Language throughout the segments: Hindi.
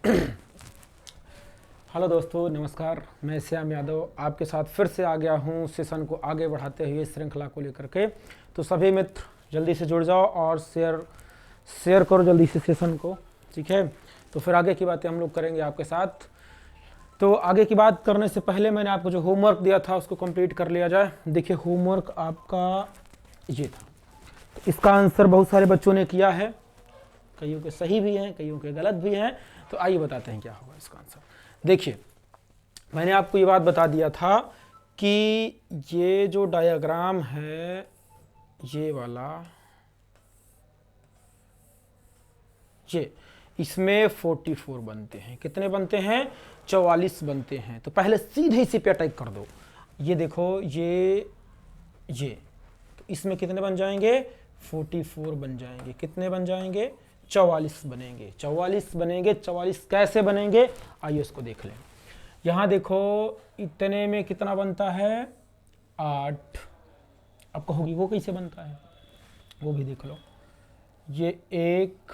हेलो दोस्तों, नमस्कार। मैं श्याम यादव आपके साथ फिर से आ गया हूँ सेशन को आगे बढ़ाते हुए श्रृंखला को लेकर के। तो सभी मित्र जल्दी से जुड़ जाओ और शेयर करो जल्दी से सेशन को, ठीक है। तो फिर आगे की बातें हम लोग करेंगे आपके साथ। तो आगे की बात करने से पहले मैंने आपको जो होमवर्क दिया था उसको कंप्लीट कर लिया जाए। देखिए, होमवर्क आपका ये था। तो इसका आंसर बहुत सारे बच्चों ने किया है, कईयों के सही भी हैं, कईयों के गलत भी हैं। तो आइए बताते हैं क्या होगा इसका आंसर। देखिए, मैंने आपको ये बात बता दिया था कि ये जो डायग्राम है, ये वाला, ये इसमें 44 बनते हैं। कितने बनते हैं? 44 बनते हैं। तो पहले सीधे इसी पे अटैक कर दो। ये देखो, ये तो इसमें कितने बन जाएंगे? 44 बन जाएंगे। कितने बन जाएंगे? 44 बनेंगे। 44 बनेंगे। 44 कैसे बनेंगे, आइए उसको देख लें। यहाँ देखो, इतने में कितना बनता है? 8। अब कहोगी वो कैसे बनता है, वो भी देख लो। ये 1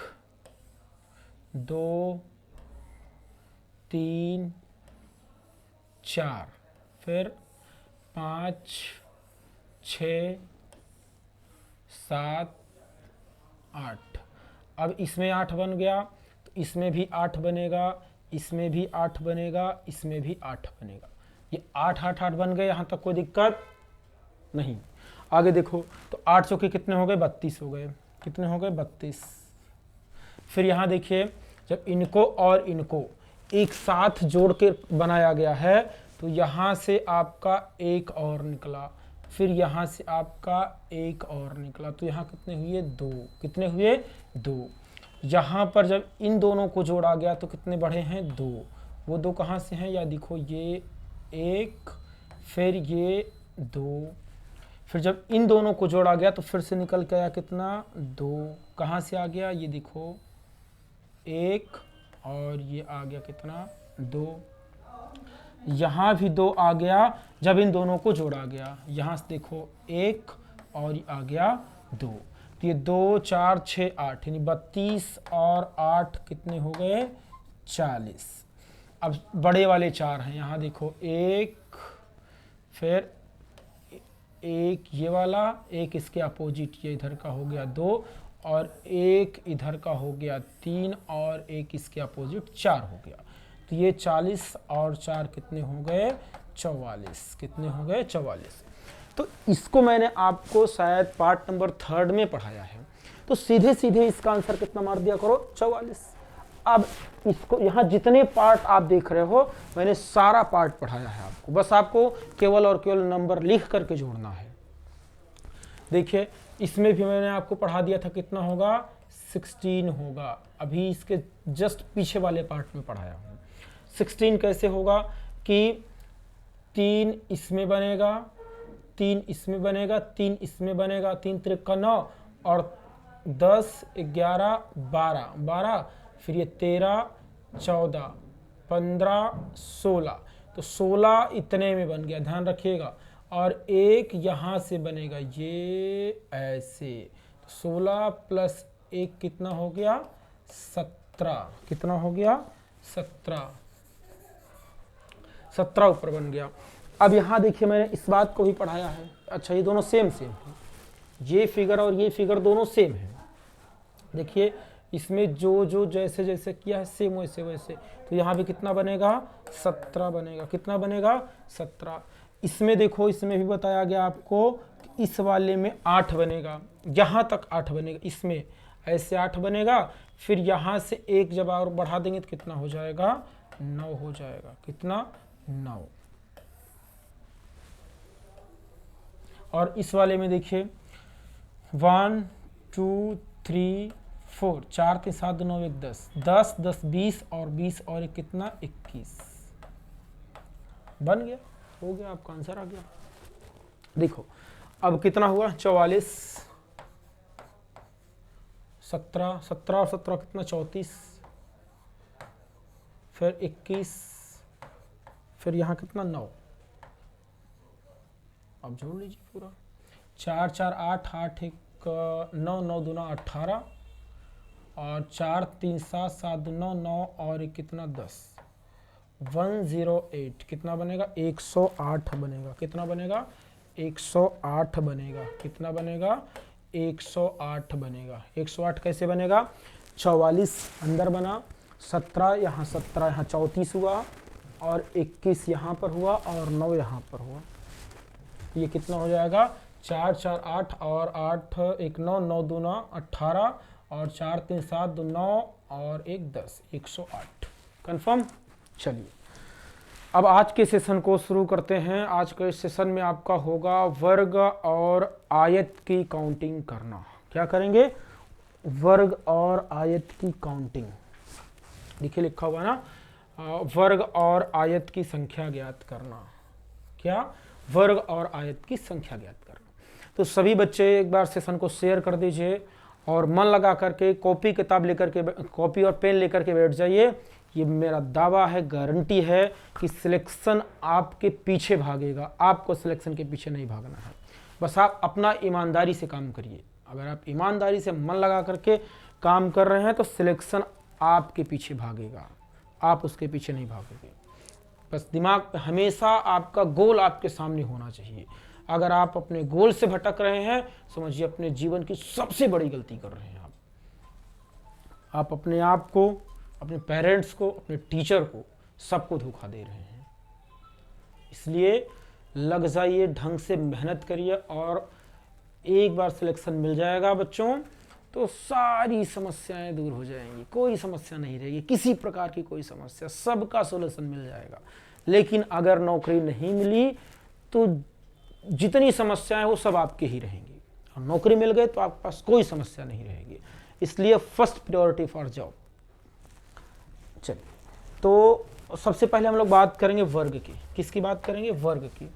2 3 4, फिर 5 6 7 8। अब इसमें 8 बन गया, तो इसमें भी 8 बनेगा, इसमें भी 8 बनेगा, इसमें भी 8 बनेगा। ये 8 8 8 बन गए। यहाँ तक कोई दिक्कत नहीं। आगे देखो, तो 8 चौके कितने हो गए? 32 हो गए। कितने हो गए? 32। फिर यहाँ देखिए, जब इनको और इनको एक साथ जोड़ के बनाया गया है, तो यहाँ से आपका एक और निकला, फिर यहाँ से आपका एक और निकला, तो यहाँ कितने हुए? 2। कितने हुए? 2। यहाँ पर जब इन दोनों को जोड़ा गया तो कितने बढ़े हैं? 2। वो 2 कहाँ से हैं? या देखो, ये 1, फिर ये 2, फिर जब इन दोनों को जोड़ा गया तो फिर से निकल के आया कितना? 2। कहाँ से आ गया? ये देखो, 1, और ये आ गया कितना? 2। यहाँ भी 2 आ गया जब इन दोनों को जोड़ा गया। यहाँ से देखो 1 और ये आ गया 2। तो ये 2 4 6 8, यानी 32 और 8 कितने हो गए? 40। अब बड़े वाले 4 हैं। यहाँ देखो, 1, फिर 1 ये वाला, 1 इसके अपोजिट ये इधर का हो गया 2, और 1 इधर का हो गया 3, और 1 इसके अपोजिट 4 हो गया। तो ये 40 और 4 कितने हो गए? 44। कितने हो गए? 44। तो इसको मैंने आपको शायद पार्ट नंबर 3 में पढ़ाया है। तो सीधे सीधे इसका आंसर कितना मार दिया करो? 44। अब इसको, यहाँ जितने पार्ट आप देख रहे हो, मैंने सारा पार्ट पढ़ाया है आपको। बस आपको केवल और केवल नंबर लिख करके जोड़ना है। देखिए, इसमें भी मैंने आपको पढ़ा दिया था, कितना होगा? 16 होगा। अभी इसके जस्ट पीछे वाले पार्ट में पढ़ाया हूँ। 16 कैसे होगा कि 3 इसमें बनेगा, 3 इसमें बनेगा, 3 इसमें बनेगा, 3 त्रिका 9, और 10 11 12 12, फिर ये 13 14 15 16, तो 16 इतने में बन गया, ध्यान रखिएगा। और एक यहाँ से बनेगा, ये ऐसे। तो 16 प्लस 1 कितना हो गया? 17। कितना हो गया? 17। 17 ऊपर बन गया। अब यहाँ देखिए, मैंने इस बात को भी पढ़ाया है। अच्छा, ये दोनों सेम है, ये फिगर और ये फिगर दोनों सेम है। देखिए, इसमें जो जो जैसे जैसे किया है, सेम वैसे वैसे। तो यहाँ भी कितना बनेगा? 17 बनेगा। कितना बनेगा? 17। इसमें देखो, इसमें भी बताया गया आपको कि इस वाले में 8 बनेगा, यहाँ तक 8 बनेगा, इसमें ऐसे 8 बनेगा। फिर यहाँ से एक जब और बढ़ा देंगे तो कितना हो जाएगा? 9 हो जाएगा। कितना? 9। और इस वाले में देखिए, 1 2 3 4, 4 3 7 9 1 10, 10 10 20, और 20 और एक कितना? 21 बन गया। हो गया, आपका आंसर आ गया। देखो, अब कितना हुआ? 44, 17 17 और 17 कितना? 34, फिर 21, फिर यहाँ कितना? 9। अब जोड़ लीजिए पूरा। 4 4 8 8 1 9 9 दूना 18, और 4 3 7 7 2 9 9 और एक कितना 10 108 कितना बनेगा 108 बनेगा। कितना बनेगा 108 बनेगा। कितना बनेगा 108 बनेगा। 108 कैसे बनेगा 44 अंदर बना, 17 यहाँ 34 हुआ और 21 यहाँ पर हुआ और 9 यहाँ पर हुआ। ये कितना हो जाएगा 4 4 8 और 8 1 9 9 2 9 18 और 4 3 7 2 9 और 1 10 108। कंफर्म। चलिए अब आज के सेशन को शुरू करते हैं। आज के सेशन में आपका होगा वर्ग और आयत की काउंटिंग करना। क्या करेंगे वर्ग और आयत की काउंटिंग। देखिए लिखा हुआ ना वर्ग और आयत की संख्या ज्ञात करना। क्या वर्ग और आयत की संख्या ज्ञात करना। तो सभी बच्चे एक बार सेशन को शेयर कर दीजिए और मन लगा करके कॉपी किताब लेकर के कॉपी और पेन लेकर के बैठ जाइए। ये मेरा दावा है, गारंटी है कि सिलेक्शन आपके पीछे भागेगा। आपको सिलेक्शन के पीछे नहीं भागना है, बस आप अपना ईमानदारी से काम करिए। अगर आप ईमानदारी से मन लगा करके काम कर रहे हैं तो सिलेक्शन आपके पीछे भागेगा, आप उसके पीछे नहीं भागोगे। बस दिमाग हमेशा आपका गोल आपके सामने होना चाहिए। अगर आप अपने गोल से भटक रहे हैं समझिए अपने जीवन की सबसे बड़ी गलती कर रहे हैं। आप अपने आप को, अपने पेरेंट्स को, अपने टीचर को, सबको धोखा दे रहे हैं। इसलिए लग जाइए, ढंग से मेहनत करिए और एक बार सिलेक्शन मिल जाएगा बच्चों तो सारी समस्याएं दूर हो जाएंगी। कोई समस्या नहीं रहेगी, किसी प्रकार की कोई समस्या, सबका सॉल्यूशन मिल जाएगा। लेकिन अगर नौकरी नहीं मिली तो जितनी समस्याएं वो सब आपके ही रहेंगी, और नौकरी मिल गई तो आपके पास कोई समस्या नहीं रहेगी। इसलिए फर्स्ट प्रायोरिटी फॉर जॉब। चलिए तो सबसे पहले हम लोग बात करेंगे वर्ग की। किसकी बात करेंगे वर्ग की।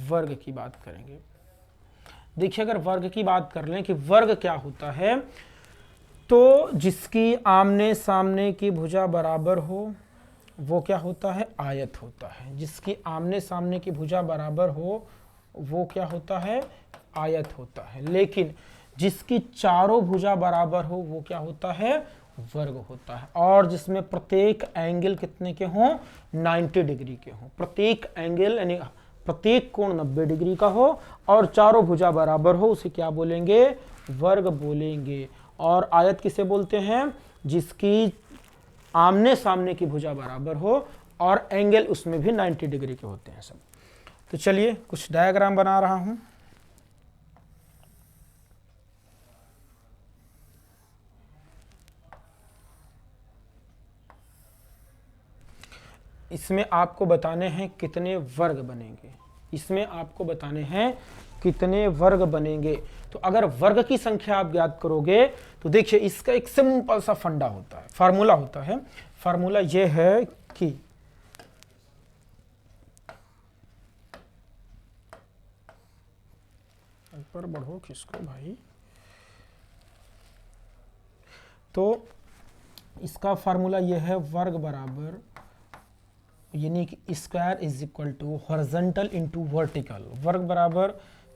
वर्ग की बात करेंगे। देखिए अगर वर्ग की बात कर लें कि वर्ग क्या होता है, तो जिसकी आमने सामने की भुजा बराबर हो वो क्या होता है आयत होता है। जिसकी आमने सामने की भुजा बराबर हो वो क्या होता है आयत होता है। लेकिन जिसकी चारों भुजा बराबर हो वो क्या होता है वर्ग होता है। और जिसमें प्रत्येक एंगल कितने के हों 90 डिग्री के हों। प्रत्येक एंगल यानी प्रत्येक कोण 90 डिग्री का हो और चारों भुजा बराबर हो उसे क्या बोलेंगे वर्ग बोलेंगे। और आयत किसे बोलते हैं जिसकी आमने सामने की भुजा बराबर हो और एंगल उसमें भी 90 डिग्री के होते हैं सब। तो चलिए कुछ डायग्राम बना रहा हूं। इसमें आपको बताने हैं कितने वर्ग बनेंगे। इसमें आपको बताने हैं कितने वर्ग बनेंगे। तो अगर वर्ग की संख्या आप ज्ञात करोगे तो देखिए इसका एक सिंपल सा फंडा होता है, फार्मूला होता है। फार्मूला ये है कि ऊपर बढ़ो किसको भाई। तो इसका फार्मूला ये है वर्ग बराबर यानी कि square is equal to horizontal into vertical. वर्ग बराबर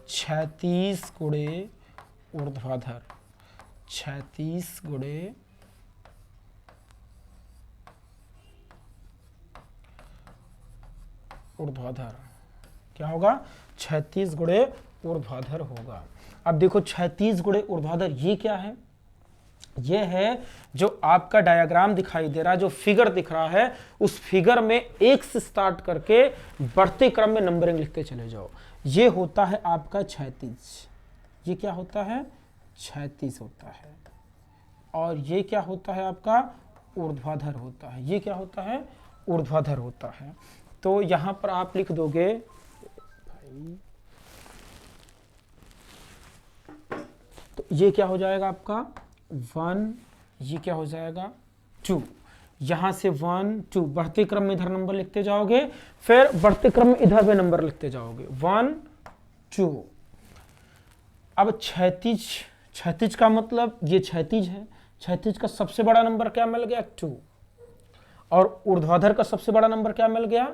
36 गुणे ऊर्ध्वाधर, 36 गुणे ऊर्ध्वाधर। क्या होगा 36 गुणे ऊर्ध्वाधर होगा। अब देखो 36 गुणे ऊर्ध्वाधर ये क्या है, ये है जो आपका डायग्राम दिखाई दे रहा है, जो फिगर दिख रहा है उस फिगर में एक से स्टार्ट करके बढ़ते क्रम में नंबरिंग लिखते चले जाओ। ये होता है आपका 36। ये क्या होता है 36 होता है। और ये क्या होता है आपका ऊर्ध्वाधर होता है। ये क्या होता है ऊर्ध्वाधर होता है। तो यहां पर आप लिख दोगे तो ये क्या हो जाएगा आपका 1, ये क्या हो जाएगा 2। यहां से 1 2 बढ़ते क्रम में इधर नंबर लिखते जाओगे, फिर बढ़ते क्रम में इधर भी नंबर लिखते जाओगे 1 2। अब 36 का मतलब ये 36 है। 36 का सबसे बड़ा नंबर क्या मिल गया 2 और ऊर्ध्वाधर का सबसे बड़ा नंबर क्या मिल गया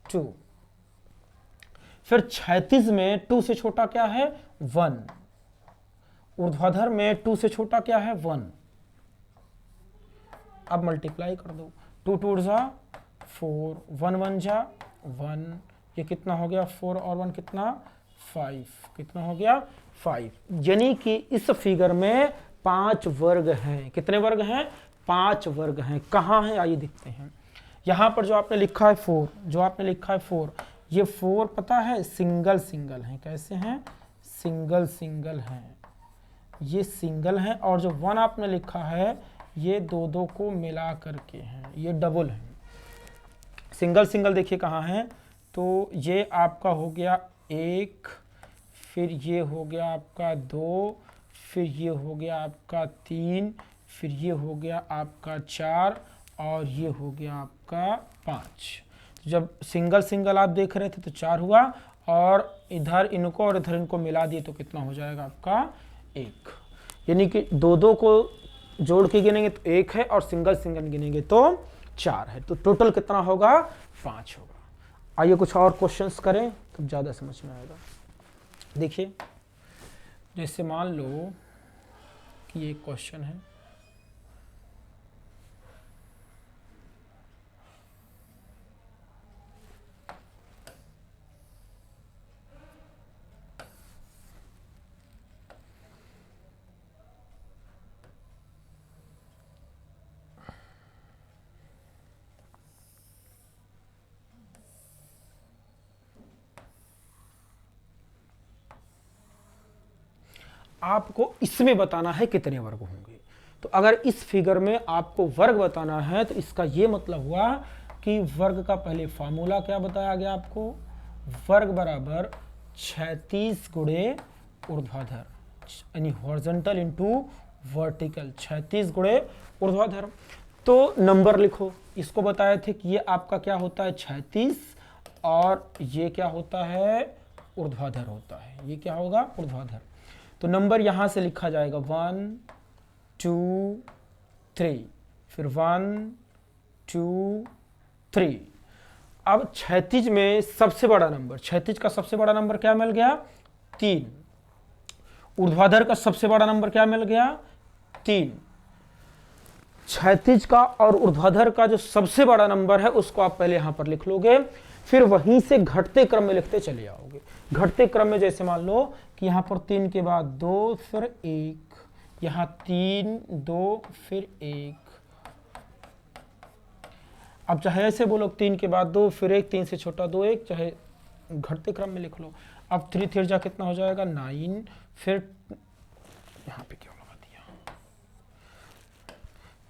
2। फिर 36 में 2 से छोटा क्या है 1 ऊर्ध्वाधर में 2 से छोटा क्या है 1। अब मल्टीप्लाई कर दो, 2 2 जा 4, 1 1 जा 1, ये कितना हो गया 4 और 1 कितना 5, कितना हो गया 5। यानी कि इस फिगर में 5 वर्ग हैं। कितने वर्ग हैं 5 वर्ग हैं। कहाँ हैं आइए देखते हैं। यहाँ पर जो आपने लिखा है 4, जो आपने लिखा है 4, ये 4 पता है सिंगल सिंगल हैं। कैसे हैं सिंगल सिंगल हैं, ये सिंगल हैं। और जो 1 आपने लिखा है ये दो दो को मिला करके हैं, ये डबल हैं। सिंगल सिंगल देखिए कहाँ हैं, तो ये आपका हो गया 1, फिर ये हो गया आपका 2, फिर ये हो गया आपका 3, फिर ये हो गया आपका 4 और ये हो गया आपका 5। तो जब सिंगल सिंगल आप देख रहे थे तो 4 हुआ, और इधर इनको और इधर इनको मिला दिए तो कितना हो जाएगा आपका 1। यानी कि दो दो को जोड़ के गिनेंगे तो 1 है और सिंगल सिंगल गिनेंगे तो 4 है। तो टोटल कितना होगा 5 होगा। आइए कुछ और क्वेश्चंस करें तब ज़्यादा समझ में आएगा। देखिए जैसे मान लो कि ये क्वेश्चन है, आपको इसमें बताना है कितने वर्ग होंगे। तो अगर इस फिगर में आपको वर्ग बताना है तो इसका ये मतलब हुआ कि वर्ग का पहले फार्मूला क्या बताया गया आपको, वर्ग बराबर 36 गुणे ऊर्ध्वाधर, यानी हॉरिजॉन्टल इनटू वर्टिकल, 36 गुणे ऊर्ध्वाधर। तो नंबर लिखो, इसको बताए थे कि ये आपका क्या होता है 36 और ये क्या होता है ऊर्ध्वाधर होता है। ये क्या होगा ऊर्ध्वाधर। तो नंबर यहां से लिखा जाएगा 1 2 3, फिर 1 2 3। अब 36 में सबसे बड़ा नंबर, 36 का सबसे बड़ा नंबर क्या मिल गया 3। ऊर्ध्वाधर का सबसे बड़ा नंबर क्या मिल गया 3। 36 का और ऊर्ध्वाधर का जो सबसे बड़ा नंबर है उसको आप पहले यहां पर लिख लोगे, फिर वहीं से घटते क्रम में लिखते चले आओगे। घटते क्रम में जैसे मान लो कि यहां पर 3 के बाद 2 फिर 1, यहां 3 2 फिर 1। अब चाहे ऐसे बोलो 3 के बाद 2 फिर 1, 3 से छोटा 2 1, चाहे घटते क्रम में लिख लो। अब 3 3 जा कितना हो जाएगा 9, फिर यहां पे क्या लगा दिया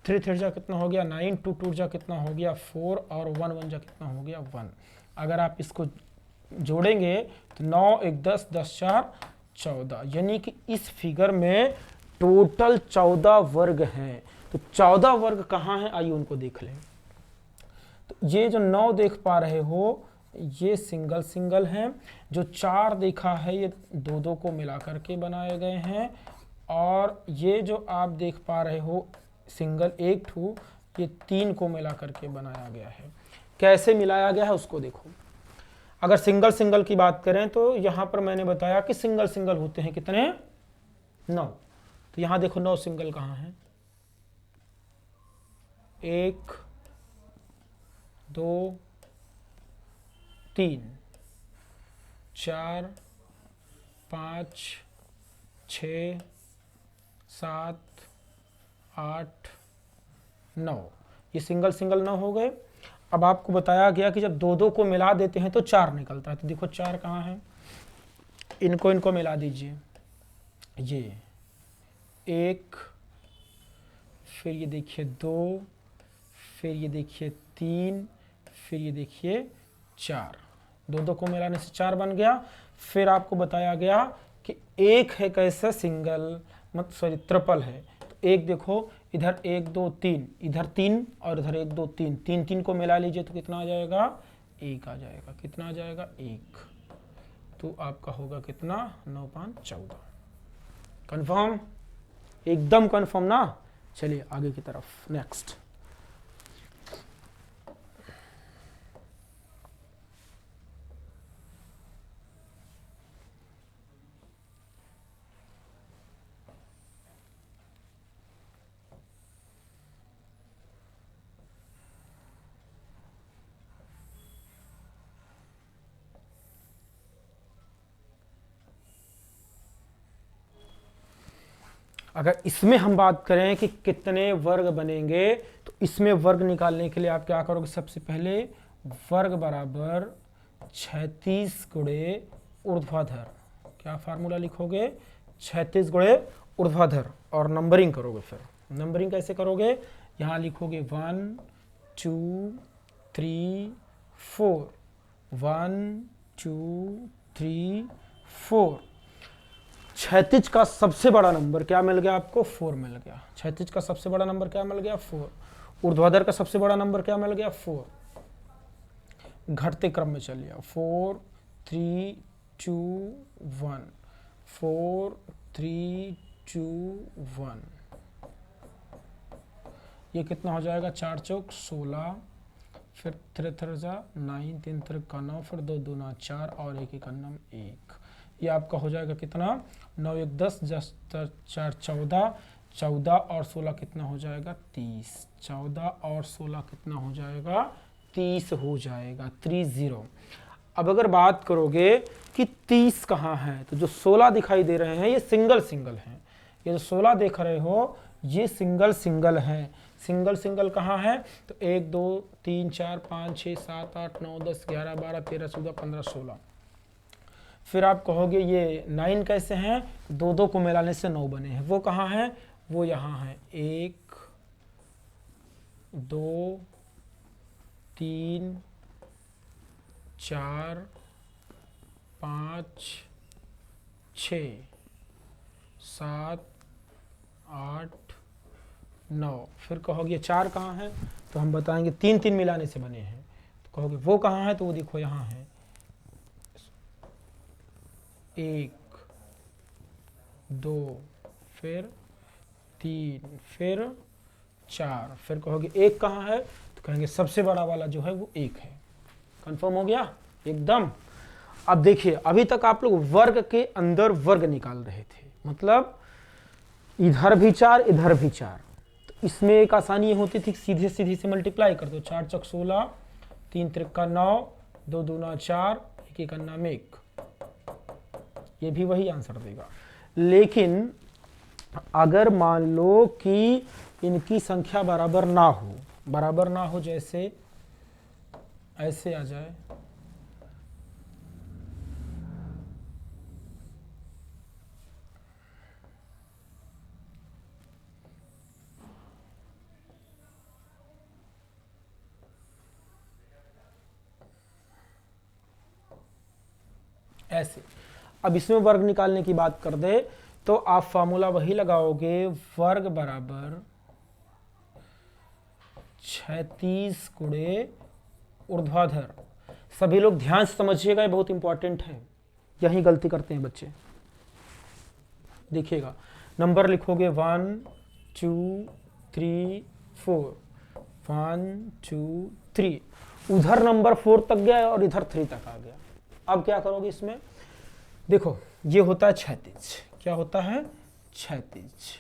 3 3 जा कितना हो गया 9, 2 2 जा कितना हो गया 4 और 1 1 जा कितना हो गया 1। अगर आप इसको जोड़ेंगे तो 9 1 10 10 4 14, यानी कि इस फिगर में टोटल 14 वर्ग हैं। तो 14 वर्ग कहाँ हैं आइए उनको देख लें। तो ये जो 9 देख पा रहे हो ये सिंगल सिंगल हैं, जो 4 देखा है ये दो दो को मिला करके बनाए गए हैं, और ये जो आप देख पा रहे हो सिंगल 1 2 ये 3 को मिला करके बनाया गया है। कैसे मिलाया गया है उसको देखो। अगर सिंगल सिंगल की बात करें तो यहां पर मैंने बताया कि सिंगल सिंगल होते हैं कितने 9। तो यहां देखो 9 सिंगल कहां है 1 2 3 4 5 6 7 8 9, ये सिंगल सिंगल 9 हो गए। अब आपको बताया गया कि जब दो दो को मिला देते हैं तो 4 निकलता है। तो देखो 4 कहाँ है, इनको इनको मिला दीजिए, ये 1, फिर ये देखिए 2, फिर ये देखिए 3, फिर ये देखिए 4। दो दो को मिलाने से 4 बन गया। फिर आपको बताया गया कि एक है कैसे सिंगल मत सॉरी ट्रिपल है। तो एक देखो इधर 1 2 3, इधर 3 और इधर 1 2 3, 3 3 को मिला लीजिए तो कितना आ जाएगा 1 आ जाएगा। कितना आ जाएगा 1। तो आपका होगा कितना 9 5 14। कंफर्म, एकदम कंफर्म ना। चलिए आगे की तरफ नेक्स्ट। अगर इसमें हम बात करें कि कितने वर्ग बनेंगे, तो इसमें वर्ग निकालने के लिए आप क्या करोगे, सबसे पहले वर्ग बराबर 36 गुणे ऊर्ध्वाधर, क्या फार्मूला लिखोगे, 36 गुणे ऊर्ध्वाधर, और नंबरिंग करोगे। फिर नंबरिंग कैसे करोगे, यहाँ लिखोगे 1 2 3 4, 1 2 3 4। 36 का सबसे बड़ा नंबर क्या मिल गया आपको, 4 मिल गया। 36 का सबसे बड़ा नंबर क्या मिल गया, 4। ऊर्ध्वाधर का सबसे बड़ा नंबर क्या मिल गया, 4। घटते क्रम में चलिए, 4 3 2 1, 4 3 2 1, ये कितना हो जाएगा, 4 चौक 16, फिर 3 3 9, 3 3 का 9, फिर 2 दूना 4 और 1 1 1। ये आपका हो जाएगा कितना, 9 1 10, 10 4 14, 14 और 16 कितना हो जाएगा, 30। 14 और 16 कितना हो जाएगा, 30 हो जाएगा, 30। अब अगर बात करोगे कि 30 कहाँ है, तो जो 16 दिखाई दे रहे हैं ये सिंगल सिंगल हैं। ये जो 16 देख रहे हो ये सिंगल सिंगल हैं। सिंगल सिंगल कहाँ है, तो 1 2 3 4 5 6 7 8 9 10 11 12 13 14 15 16। फिर आप कहोगे ये 9 कैसे हैं, 2 2 को मिलाने से 9 बने हैं। वो कहाँ है, वो यहाँ है, 1 2 3 4 5 6 7 8 9। फिर कहोगे 4 कहाँ है, तो हम बताएंगे 3 3 मिलाने से बने हैं। तो कहोगे वो कहाँ है, तो वो देखो यहाँ है, 1 2 फिर 3 फिर 4। फिर कहोगे 1 कहाँ है, तो कहेंगे सबसे बड़ा वाला जो है वो 1 है। कंफर्म हो गया एकदम। अब देखिए अभी तक आप लोग वर्ग के अंदर वर्ग निकाल रहे थे, मतलब इधर भी 4 इधर भी 4। तो इसमें एक आसानी होती थी, सीधे सीधे से मल्टीप्लाई कर दो, 4 चौक 16, 3 त्रिका 9, 2 दूना 4, 1 1 1। ये भी वही आंसर देगा। लेकिन अगर मान लो कि इनकी संख्या बराबर ना हो, जैसे ऐसे आ जाए, ऐसे। अब इसमें वर्ग निकालने की बात कर दे तो आप फार्मूला वही लगाओगे, वर्ग बराबर 36 गुणे ऊर्ध्वाधर। सभी लोग ध्यान से समझिएगा, ये बहुत इंपॉर्टेंट है, यही गलती करते हैं बच्चे। देखिएगा नंबर लिखोगे 1 2 3 4, 1 2 3। उधर नंबर 4 तक गया और इधर 3 तक आ गया। अब क्या करोगे इसमें, देखो ये होता है 36, क्या होता है 36,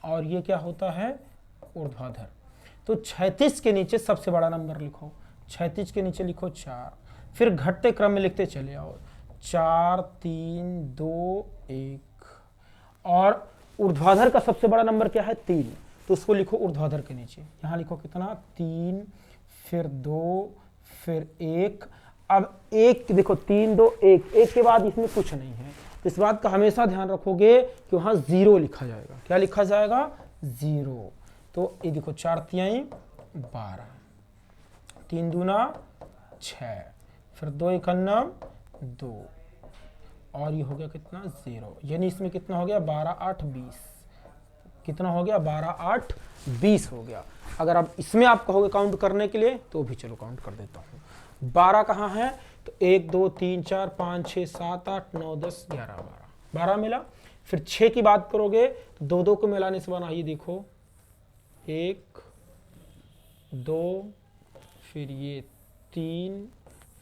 और ये क्या होता है ऊर्ध्वाधर। तो 36 के नीचे सबसे बड़ा नंबर लिखो, 36 के नीचे लिखो 4, फिर घटते क्रम में लिखते चले आओ, 4 3 2 1। और ऊर्ध्वाधर का सबसे बड़ा नंबर क्या है 3, तो उसको लिखो ऊर्ध्वाधर के नीचे, यहाँ लिखो कितना 3, फिर 2, फिर 1। अब 1 देखो 3 2 1, 1 के बाद इसमें कुछ नहीं है, तो इस बात का हमेशा ध्यान रखोगे कि वहाँ 0 लिखा जाएगा। क्या लिखा जाएगा, 0। तो ये देखो 4 तिहाई 12, 3 दूना 6, फिर 2 1 2, और ये हो गया कितना 0, यानी इसमें कितना हो गया 12 8 20। कितना हो गया 12 8 20 हो गया। अगर आप इसमें आप कहोगे काउंट करने के लिए तो भी चलो काउंट कर देता हूँ। 12 कहाँ है, तो 1 2 3 4 5 6 7 8 9 10 11 12 मिला। फिर 6 की बात करोगे तो 2 2 को मिलाने से बना, ये देखो 1 2, फिर ये 3,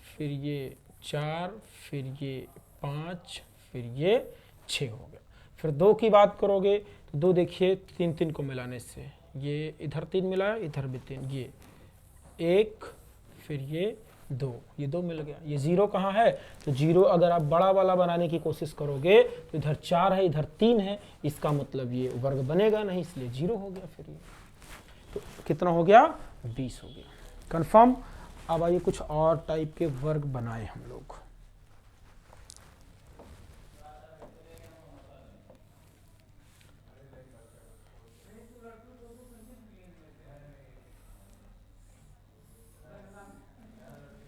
फिर ये 4, फिर ये 5, फिर ये 6 हो गया। फिर 2 की बात करोगे तो 2 देखिए 3 3 को मिलाने से, ये इधर 3 मिला, इधर भी 3, ये 1, फिर ये 2, ये 2 मिल गया। ये 0 कहाँ है, तो 0 अगर आप बड़ा वाला बनाने की कोशिश करोगे तो इधर 4 है, इधर 3 है, इसका मतलब ये वर्ग बनेगा नहीं, इसलिए 0 हो गया। फिर ये तो कितना हो गया, 20 हो गया। कंफर्म। अब आइए कुछ और टाइप के वर्ग बनाए हम लोग।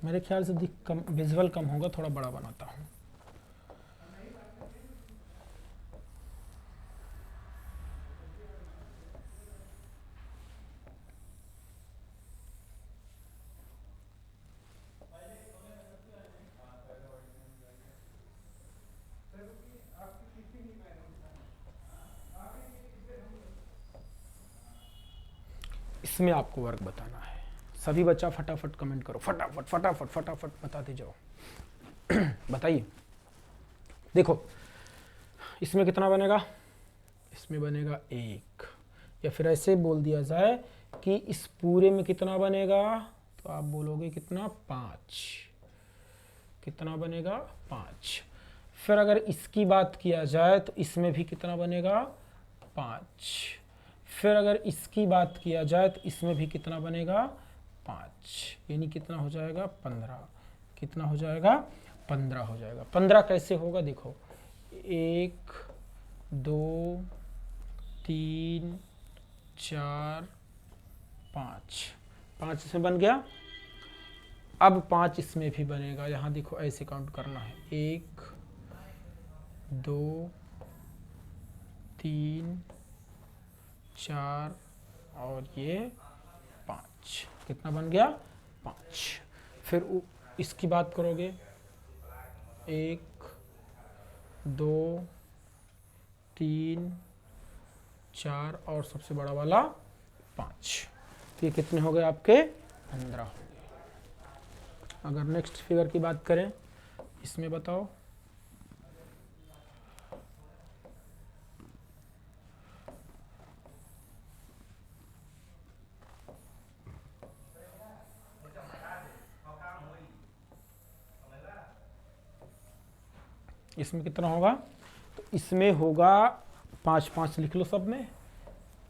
मेरे ख्याल से विजुअल कम होगा, थोड़ा बड़ा बनाता हूँ। इसमें आपको वर्ग बताना है। सभी बच्चा फटाफट कमेंट करो, फटाफट फटाफट फटाफट बताते जाओ। बताइए। देखो इसमें कितना बनेगा, इसमें बनेगा 1, या फिर ऐसे बोल दिया जाए कि इस पूरे में कितना बनेगा, तो आप बोलोगे कितना, 5। कितना बनेगा, 5। फिर अगर इसकी बात किया जाए तो इसमें भी कितना बनेगा, 5। फिर अगर इसकी बात किया जाए तो इसमें भी कितना बनेगा, 5, यानी कितना हो जाएगा, 15। कितना हो जाएगा, 15 हो जाएगा। 15 कैसे होगा, देखो 1 2 3 4 5, 5 इसमें बन गया। अब 5 इसमें भी बनेगा, यहाँ देखो ऐसे काउंट करना है, 1 2 3 4 और ये 5, कितना बन गया, 5। फिर इसकी बात करोगे, 1 2 3 4 और सबसे बड़ा वाला 5, तो ये कितने हो गए आपके, 15 हो गए। अगर नेक्स्ट फिगर की बात करें, इसमें बताओ, इसमें कितना होगा, तो इसमें होगा 5 5 लिख लो सब में,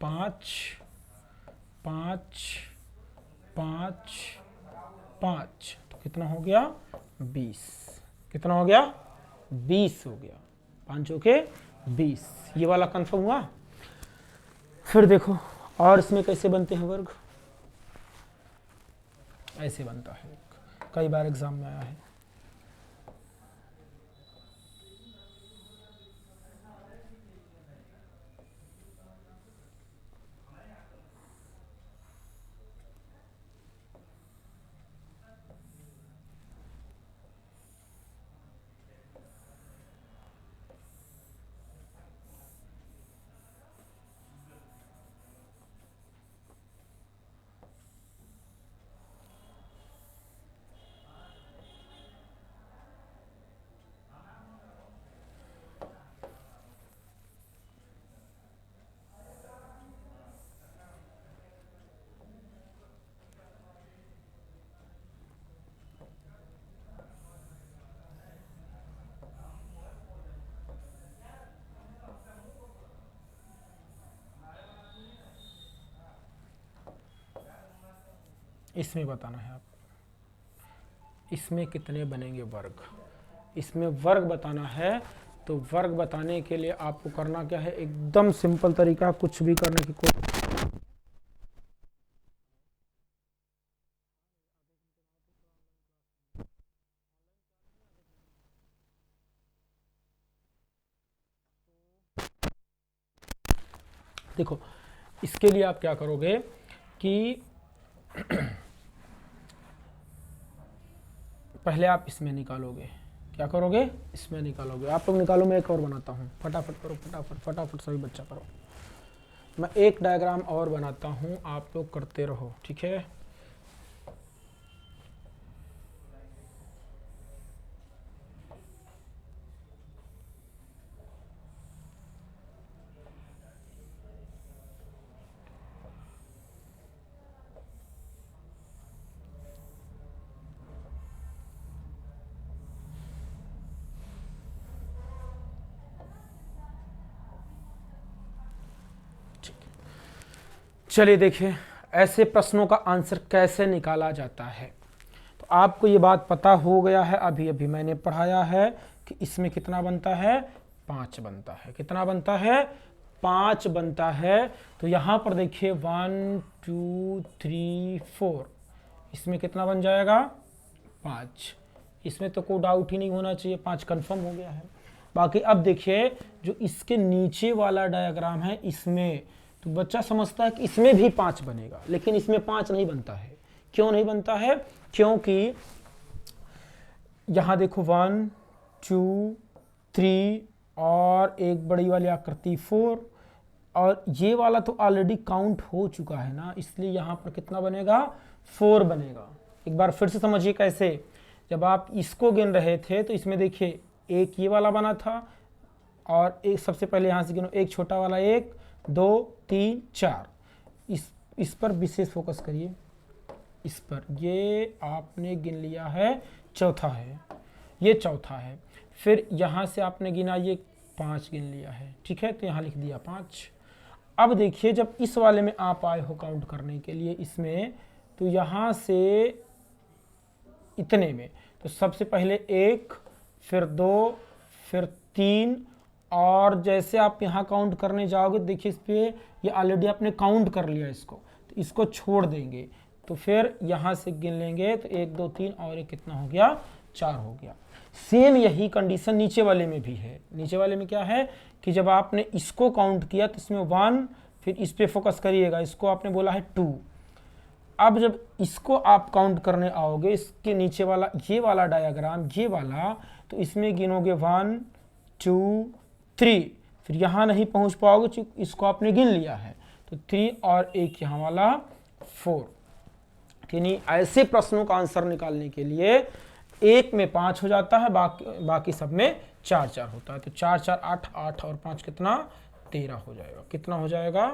5 5 5 5, तो कितना हो गया, 20। कितना हो गया, 20 हो गया। 5 के 20, ये वाला कंफर्म हुआ। फिर देखो और इसमें कैसे बनते हैं वर्ग, ऐसे बनता है, कई बार एग्जाम में आया है। इसमें बताना है आप, इसमें कितने बनेंगे वर्ग, इसमें वर्ग बताना है। तो वर्ग बताने के लिए आपको करना क्या है, एकदम सिंपल तरीका, कुछ भी करने की कोई, देखो इसके लिए आप क्या करोगे कि पहले आप इसमें निकालोगे, क्या करोगे, इसमें निकालोगे। आप लोग निकालो, मैं एक और बनाता हूँ, फटाफट करो, फटाफट फटाफट सभी बच्चा करो। मैं एक डायग्राम और बनाता हूँ, आप लोग करते रहो, ठीक है। चलिए देखिए ऐसे प्रश्नों का आंसर कैसे निकाला जाता है। तो आपको ये बात पता हो गया है, अभी अभी मैंने पढ़ाया है कि इसमें कितना बनता है, 5 बनता है। कितना बनता है, 5 बनता है। तो यहाँ पर देखिए 1 2 3 4, इसमें कितना बन जाएगा, 5। इसमें तो कोई डाउट ही नहीं होना चाहिए, 5 कंफर्म हो गया है। बाकी अब देखिए जो इसके नीचे वाला डायग्राम है, इसमें तो बच्चा समझता है कि इसमें भी 5 बनेगा, लेकिन इसमें 5 नहीं बनता है। क्यों नहीं बनता है, क्योंकि यहां देखो 1 2 3 और एक बड़ी वाली आकृति 4, और ये वाला तो ऑलरेडी काउंट हो चुका है ना, इसलिए यहां पर कितना बनेगा, 4 बनेगा। एक बार फिर से समझिए कैसे। जब आप इसको गिन रहे थे तो इसमें देखिए एक ये वाला बना था, और एक सबसे पहले यहां से गिनो, एक छोटा वाला 1 2 3 4। इस पर विशेष फोकस करिए, इस पर। ये आपने गिन लिया है, चौथा है, ये चौथा है। फिर यहाँ से आपने गिना, ये 5 गिन लिया है, ठीक है, तो यहाँ लिख दिया 5। अब देखिए जब इस वाले में आप आए हो काउंट करने के लिए इसमें, तो यहाँ से इतने में तो सबसे पहले 1, फिर 2, फिर 3, और जैसे आप यहाँ काउंट करने जाओगे देखिए इस पे ये ऑलरेडी आपने काउंट कर लिया इसको, तो इसको छोड़ देंगे। तो फिर यहाँ से गिन लेंगे तो 1 2 3 और एक कितना हो गया, 4 हो गया। सेम यही कंडीशन नीचे वाले में भी है। नीचे वाले में क्या है कि जब आपने इसको काउंट किया तो इसमें 1, फिर इस पे फोकस करिएगा, इसको आपने बोला है 2। अब जब इसको आप काउंट करने आओगे, इसके नीचे वाला ये वाला डायग्राम, ये वाला, तो इसमें गिनोगे 1 2 3, फिर यहाँ नहीं पहुँच पाओगे क्योंकि इसको आपने गिन लिया है, तो 3 और एक यहाँ वाला 4। यानी ऐसे प्रश्नों का आंसर निकालने के लिए एक में 5 हो जाता है, बाकी सब में 4 4 होता है। तो 4 4 8, 8 और 5 कितना, 13 हो जाएगा। कितना हो जाएगा,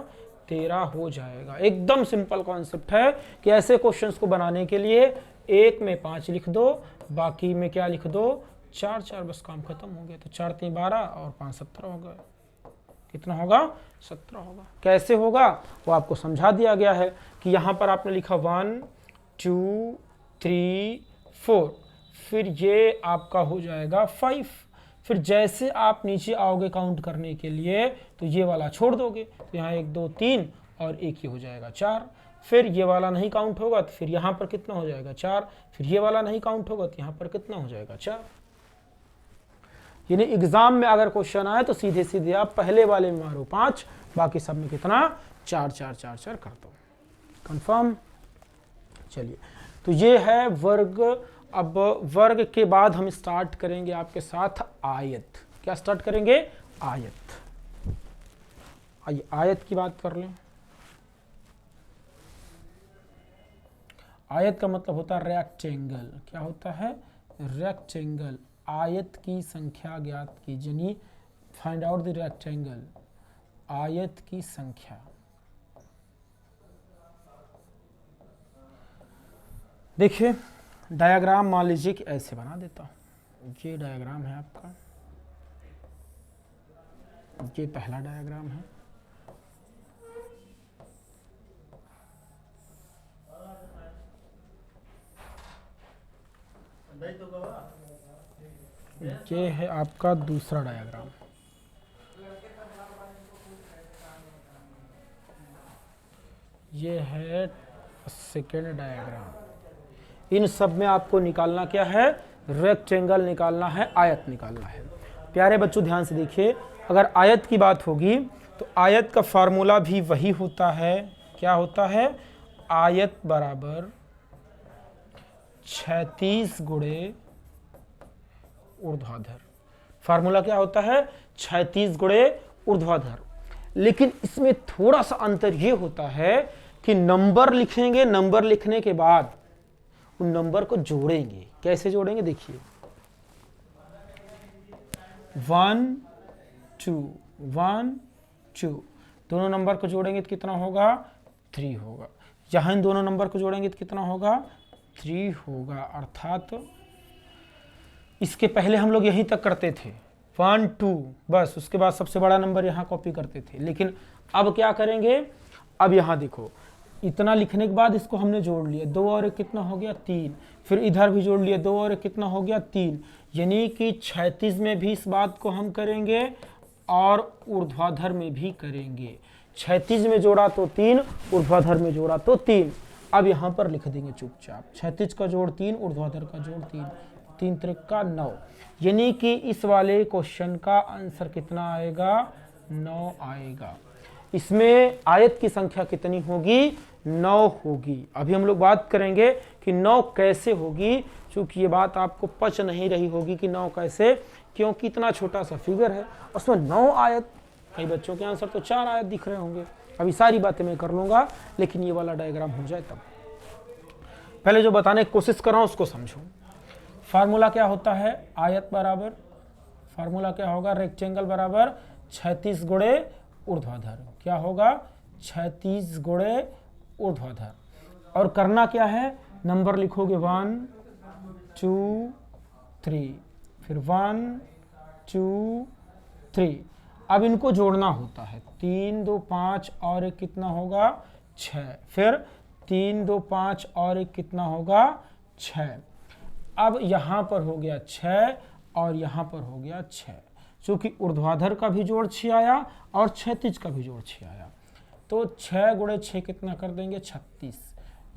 13 हो जाएगा। एकदम सिंपल कॉन्सेप्ट है कि ऐसे क्वेश्चंस को बनाने के लिए एक में 5 लिख दो, बाकी में क्या लिख दो, 4 4, बस काम खत्म हो गया। तो 4 3 12 और 5 17 हो गए। कितना होगा, 17 होगा। कैसे होगा वो आपको समझा दिया गया है कि यहाँ पर आपने लिखा 1 2 3 4, फिर ये आपका हो जाएगा 5। फिर जैसे आप नीचे आओगे काउंट करने के लिए तो ये वाला छोड़ दोगे, तो यहाँ 1 2 3 और एक ही हो जाएगा 4। फिर ये वाला नहीं काउंट होगा तो फिर यहाँ पर कितना हो जाएगा, 4। फिर ये वाला नहीं काउंट होगा तो यहाँ पर कितना हो जाएगा, 4। यानी एग्जाम में अगर क्वेश्चन आए तो सीधे सीधे आप पहले वाले में मारो 5, बाकी सब में कितना, 4 4 4 4 कर दो। कंफर्म। चलिए तो ये है वर्ग। अब वर्ग के बाद हम स्टार्ट करेंगे आपके साथ आयत। क्या स्टार्ट करेंगे, आयत। आइए आयत की बात कर लें। आयत का मतलब होता है रेक्टेंगल। क्या होता है, रेक्टेंगल। आयत की संख्या ज्ञात कीजिए, फाइंड आउट द रेक्टेंगल। आयत की संख्या। देखिए डायग्राम मान लीजिए कि ऐसे बना देता हूं। ये डायग्राम है आपका, ये पहला डायग्राम है। ये है आपका दूसरा डायग्राम। ये है सेकेंड डायग्राम। इन सब में आपको निकालना क्या है, रेक्टेंगल निकालना है, आयत निकालना है। प्यारे बच्चों ध्यान से देखिए, अगर आयत की बात होगी तो आयत का फार्मूला भी वही होता है। क्या होता है, आयत बराबर 36 गुणे ऊर्ध्वाधर। फार्मूला क्या होता है, 36 गुणे ऊर्ध्वाधर। लेकिन इसमें थोड़ा सा अंतर ये होता है कि नंबर लिखेंगे, नंबर लिखने के बाद उन नंबर को जोड़ेंगे। कैसे जोड़ेंगे, देखिए 1 2 1 2, दोनों नंबर को जोड़ेंगे तो कितना होगा, 3 होगा। यहां इन दोनों नंबर को जोड़ेंगे तो कितना होगा, 3 होगा। अर्थात इसके पहले हम लोग यहीं तक करते थे 1 2, बस उसके बाद सबसे बड़ा नंबर यहाँ कॉपी करते थे। लेकिन अब क्या करेंगे, अब यहाँ देखो, इतना लिखने के बाद इसको हमने जोड़ लिया, 2 और 1 कितना हो गया 3, फिर इधर भी जोड़ लिया, 2 और 1 कितना हो गया 3, यानी कि 36 में भी इस बात को हम करेंगे और ऊर्ध्वाधर में भी करेंगे। 36 में जोड़ा तो 3, ऊर्ध्वाधर में जोड़ा तो 3। अब यहाँ पर लिख देंगे चुपचाप, 36 का जोड़ 3, ऊर्ध्वाधर का जोड़ 3, 3 त्रिक का 9, यानी कि इस वाले क्वेश्चन का आंसर कितना आएगा, 9 आएगा। इसमें आयत की संख्या कितनी होगी, 9 होगी। अभी हम लोग बात करेंगे कि 9 कैसे होगी, क्योंकि ये बात आपको पच नहीं रही होगी कि 9 कैसे, क्योंकि इतना छोटा सा फिगर है उसमें 9 आयत। कई बच्चों के आंसर तो 4 आयत दिख रहे होंगे। अभी सारी बातें मैं कर लूँगा, लेकिन ये वाला डायग्राम हो जाए तब। पहले जो बताने की कोशिश कर रहा हूँ उसको समझो। फार्मूला क्या होता है, आयत बराबर, फार्मूला क्या होगा, रेक्टेंगल बराबर 36 गुणे ऊर्ध्वाधर। क्या होगा, 36 गुणे ऊर्ध्वाधर। और करना क्या है, नंबर लिखोगे 1 2 3, फिर 1 2 3। अब इनको जोड़ना होता है, 3 2 5 और 1 कितना होगा 6, फिर 3 2 5 और 1 कितना होगा 6। अब यहाँ पर हो गया 6 और यहाँ पर हो गया 6, चूँकि ऊर्ध्वाधर का भी जोड़ 6 आया और क्षैतिज का भी जोड़ 6 आया, तो 6 गुणे 6 कितना कर देंगे 36,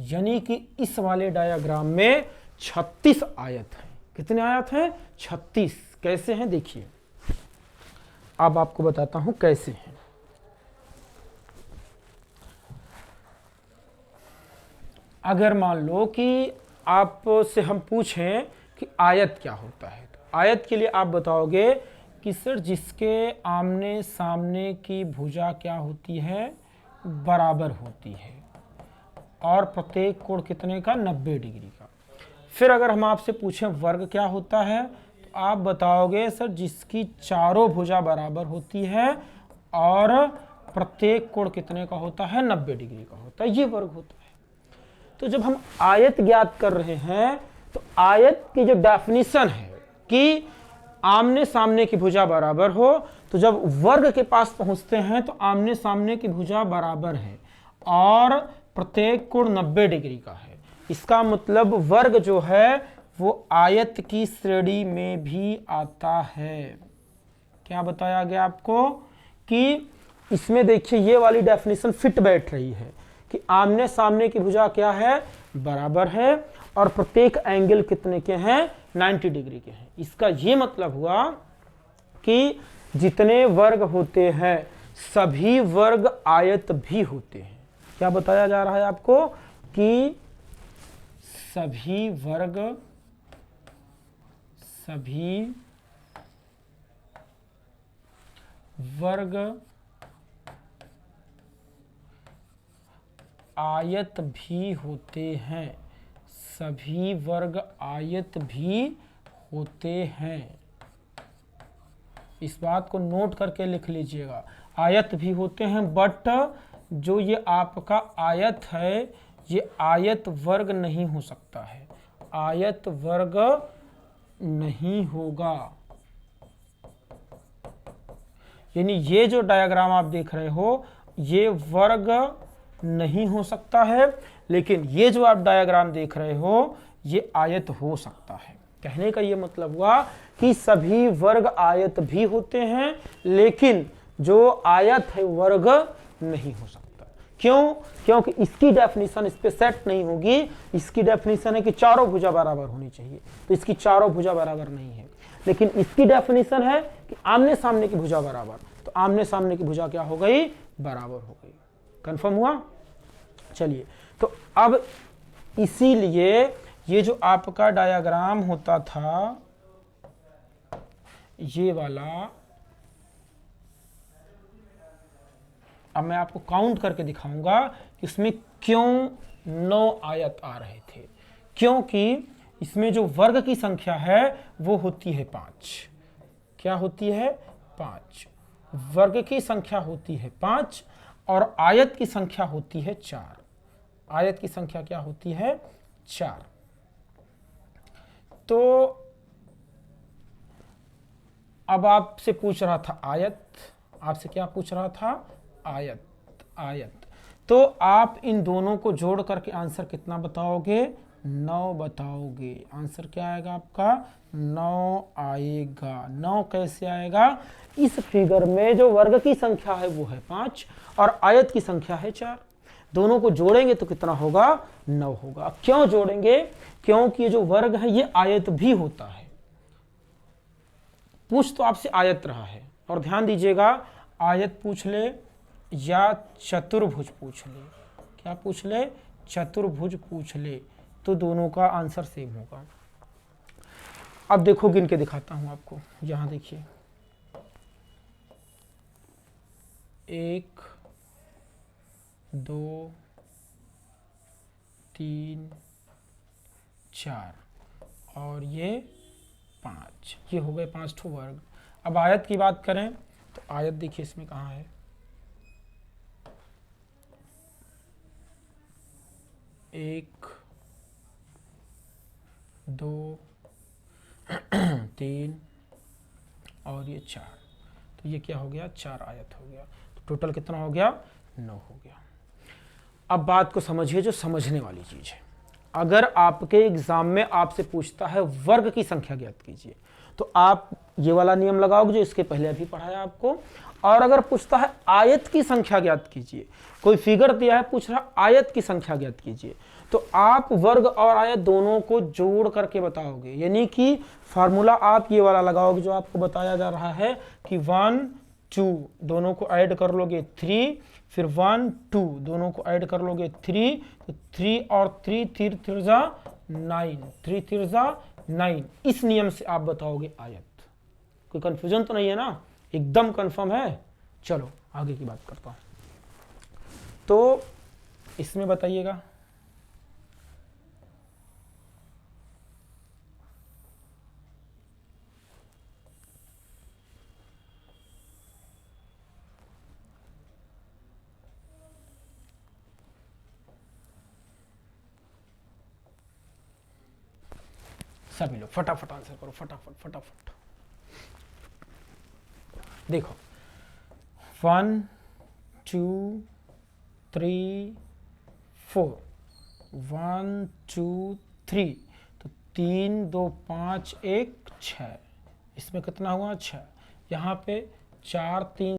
यानी कि इस वाले डायग्राम में 36 आयत हैं। कितने आयत हैं, 36। कैसे हैं देखिए, अब आपको बताता हूं कैसे हैं। अगर मान लो कि आपसे हम पूछें कि आयत क्या होता है, तो आयत के लिए आप बताओगे कि सर जिसके आमने सामने की भुजा क्या होती है, बराबर होती है, और प्रत्येक कोण कितने का 90 डिग्री का। फिर अगर हम आपसे पूछें वर्ग क्या होता है, तो आप बताओगे सर जिसकी चारों भुजा बराबर होती है और प्रत्येक कोण कितने का होता है, 90 डिग्री का होता है, ये वर्ग होता है। तो जब हम आयत ज्ञात कर रहे हैं, तो आयत की जो डेफिनेशन है कि आमने सामने की भुजा बराबर हो, तो जब वर्ग के पास पहुंचते हैं तो आमने सामने की भुजा बराबर है और प्रत्येक कोण 90 डिग्री का है। इसका मतलब वर्ग जो है वो आयत की श्रेणी में भी आता है। क्या बताया गया आपको कि इसमें देखिए ये वाली डेफिनेशन फिट बैठ रही है कि आमने सामने की भुजा क्या है, बराबर है, और प्रत्येक एंगल कितने के हैं, 90 डिग्री के हैं। इसका ये मतलब हुआ कि जितने वर्ग होते हैं सभी वर्ग आयत भी होते हैं। क्या बताया जा रहा है आपको कि सभी वर्ग आयत भी होते हैं, सभी वर्ग आयत भी होते हैं। इस बात को नोट करके लिख लीजिएगा, आयत भी होते हैं, बट जो ये आपका आयत है ये आयत वर्ग नहीं हो सकता है, आयत वर्ग नहीं होगा। यानी ये जो डायग्राम आप देख रहे हो ये वर्ग नहीं हो सकता है, लेकिन ये जो आप डायग्राम देख रहे हो ये आयत हो सकता है। कहने का ये मतलब हुआ कि सभी वर्ग आयत भी होते हैं, लेकिन जो आयत है वर्ग नहीं हो सकता। क्यों? क्योंकि इसकी डेफिनेशन इस पे सेट नहीं होगी। इसकी डेफिनेशन है कि चारों भुजा बराबर होनी चाहिए, तो इसकी चारों भुजा बराबर नहीं है। लेकिन इसकी डेफिनेशन है कि आमने सामने की भुजा बराबर, तो आमने सामने की भुजा क्या हो गई, बराबर हो गई। कंफर्म हुआ? चलिए, तो अब इसीलिए ये जो आपका डायग्राम होता था ये वाला, अब मैं आपको काउंट करके दिखाऊंगा कि इसमें क्यों 9 आयत आ रहे थे। क्योंकि इसमें जो वर्ग की संख्या है वो होती है 5। क्या होती है? 5। वर्ग की संख्या होती है 5 और आयत की संख्या होती है 4। आयत की संख्या क्या होती है? 4। तो अब आपसे पूछ रहा था आयत, आपसे क्या पूछ रहा था? आयत। आयत तो आप इन दोनों को जोड़ करके आंसर कितना बताओगे? 9 बताओगे। आंसर क्या आएगा आपका? 9 आएगा। 9 कैसे आएगा? इस फिगर में जो वर्ग की संख्या है वो है 5 और आयत की संख्या है 4। दोनों को जोड़ेंगे तो कितना होगा? 9 होगा। क्यों जोड़ेंगे? क्योंकि ये जो वर्ग है ये आयत भी होता है। पूछ तो आपसे आयत रहा है, और ध्यान दीजिएगा, आयत पूछ ले या चतुर्भुज पूछ ले, क्या पूछ ले? चतुर्भुज पूछ ले, तो दोनों का आंसर सेम होगा। अब देखो गिन के दिखाता हूं आपको। यहां देखिए, 1 2 3 4 और ये 5, ये हो गए 5 ठो वर्ग। अब आयत की बात करें तो आयत देखिए इसमें कहाँ है? 1 2 3 और ये 4, तो ये क्या हो गया? 4 आयत हो गया। तो टोटल कितना हो गया? 9 हो गया। अब बात को समझिए, जो समझने वाली चीज है। अगर आपके एग्जाम में आपसे पूछता है वर्ग की संख्या ज्ञात कीजिए, तो आप ये वाला नियम लगाओगे जो इसके पहले अभी पढ़ाया आपको। और अगर पूछता है आयत की संख्या ज्ञात कीजिए, कोई फिगर दिया है, पूछ रहा आयत की संख्या ज्ञात कीजिए, तो आप वर्ग और आयत दोनों को जोड़ करके बताओगे। यानी कि फार्मूला आप ये वाला लगाओगे जो आपको बताया जा रहा है कि 1 2 दोनों को ऐड कर लोगे 3, फिर 1 2 दोनों को ऐड कर लोगे 3, तो 3 और 3 3 3 जा 9, 3 3 जा 9। इस नियम से आप बताओगे आयत। कोई कंफ्यूजन तो नहीं है ना? एकदम कंफर्म है। चलो आगे की बात करता हूं। तो इसमें बताइएगा, सभी लोग फटाफट आंसर करो, फटाफट फटाफट। देखो 1 2 3 4, 1 2 3, तो 3 2 5 1 6, इसमें कितना हुआ? 6। यहाँ पे 4 3